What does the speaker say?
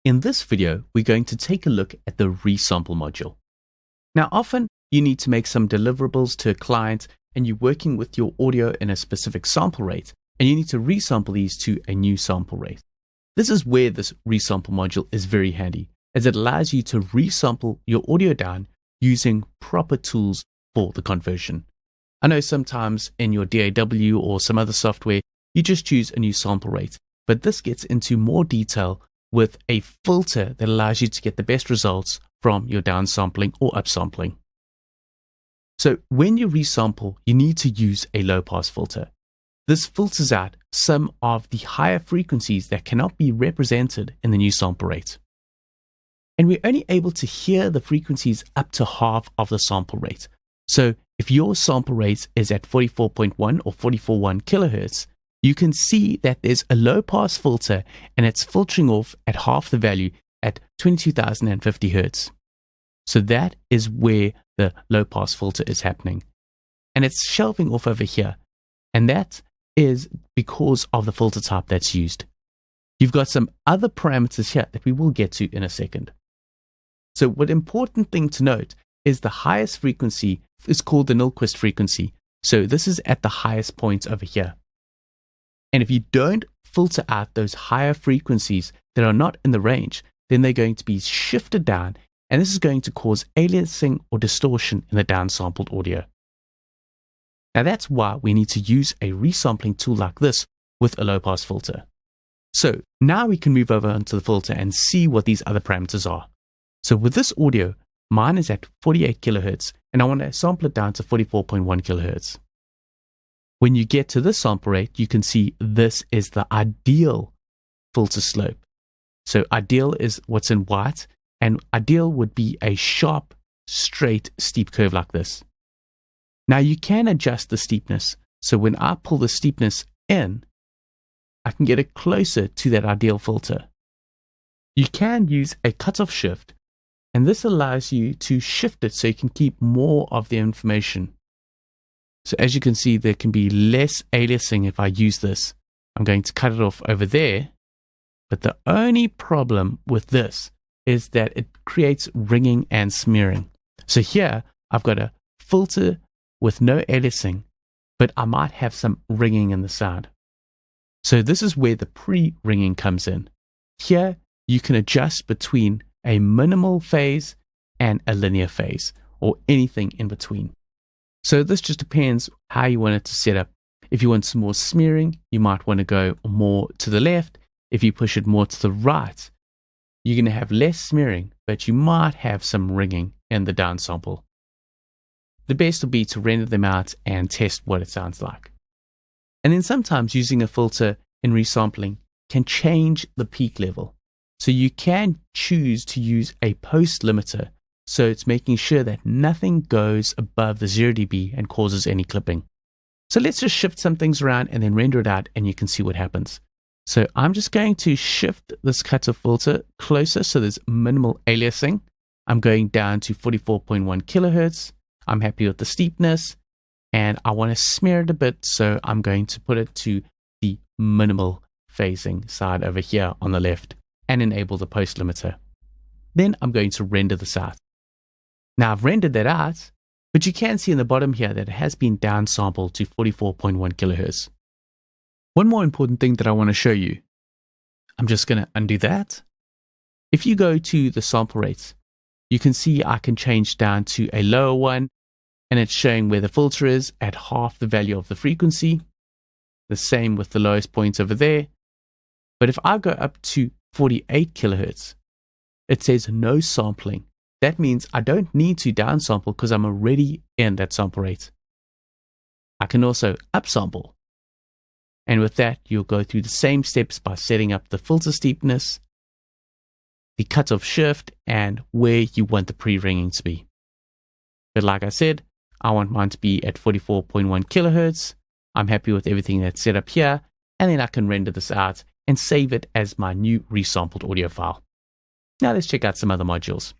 In this video, we're going to take a look at the resample module. Now, often you need to make some deliverables to a client and you're working with your audio in a specific sample rate, and you need to resample these to a new sample rate. This is where this resample module is very handy, as it allows you to resample your audio down using proper tools for the conversion. I know sometimes in your DAW or some other software, you just choose a new sample rate, but this gets into more detail with a filter that allows you to get the best results from your downsampling or upsampling. So when you resample, you need to use a low-pass filter. This filters out some of the higher frequencies that cannot be represented in the new sample rate. And we're only able to hear the frequencies up to half of the sample rate. So if your sample rate is at 44.1 or 44.1 kilohertz, you can see that there's a low-pass filter and it's filtering off at half the value at 22,050 hertz. So that is where the low-pass filter is happening. And it's shelving off over here. And that is because of the filter type that's used. You've got some other parameters here that we will get to in a second. So what important thing to note is the highest frequency is called the Nyquist frequency. So this is at the highest point over here. And if you don't filter out those higher frequencies that are not in the range, then they're going to be shifted down, and this is going to cause aliasing or distortion in the downsampled audio. Now that's why we need to use a resampling tool like this with a low-pass filter. So now we can move over onto the filter and see what these other parameters are. So with this audio, mine is at 48 kilohertz, and I want to sample it down to 44.1 kilohertz. When you get to this sample rate, you can see this is the ideal filter slope. So ideal is what's in white, and ideal would be a sharp, straight, steep curve like this. Now you can adjust the steepness. So when I pull the steepness in, I can get it closer to that ideal filter. You can use a cutoff shift, and this allows you to shift it so you can keep more of the information. So as you can see, there can be less aliasing if I use this. I'm going to cut it off over there. But the only problem with this is that it creates ringing and smearing. So here I've got a filter with no aliasing, but I might have some ringing in the sound. So this is where the pre-ringing comes in. Here you can adjust between a minimal phase and a linear phase, or anything in between. So this just depends how you want it to set up. If you want some more smearing, you might want to go more to the left. If you push it more to the right, you're going to have less smearing, but you might have some ringing in the downsample. The best will be to render them out and test what it sounds like. And then sometimes using a filter in resampling can change the peak level. So you can choose to use a post limiter. So it's making sure that nothing goes above the 0 dB and causes any clipping. So let's just shift some things around and then render it out, and you can see what happens. So I'm just going to shift this cutoff filter closer so there's minimal aliasing. I'm going down to 44.1 kilohertz. I'm happy with the steepness, and I want to smear it a bit, so I'm going to put it to the minimal phasing side over here on the left and enable the post limiter. Then I'm going to render this out. Now I've rendered that out, but you can see in the bottom here that it has been downsampled to 44.1 kilohertz. One more important thing that I want to show you. I'm just going to undo that. If you go to the sample rates, you can see I can change down to a lower one, and it's showing where the filter is at half the value of the frequency. The same with the lowest point over there. But if I go up to 48 kilohertz, it says no sampling. That means I don't need to downsample because I'm already in that sample rate. I can also upsample. And with that, you'll go through the same steps by setting up the filter steepness, the cutoff shift, and where you want the pre-ringing to be. But like I said, I want mine to be at 44.1 kilohertz. I'm happy with everything that's set up here, and then I can render this out and save it as my new resampled audio file. Now let's check out some other modules.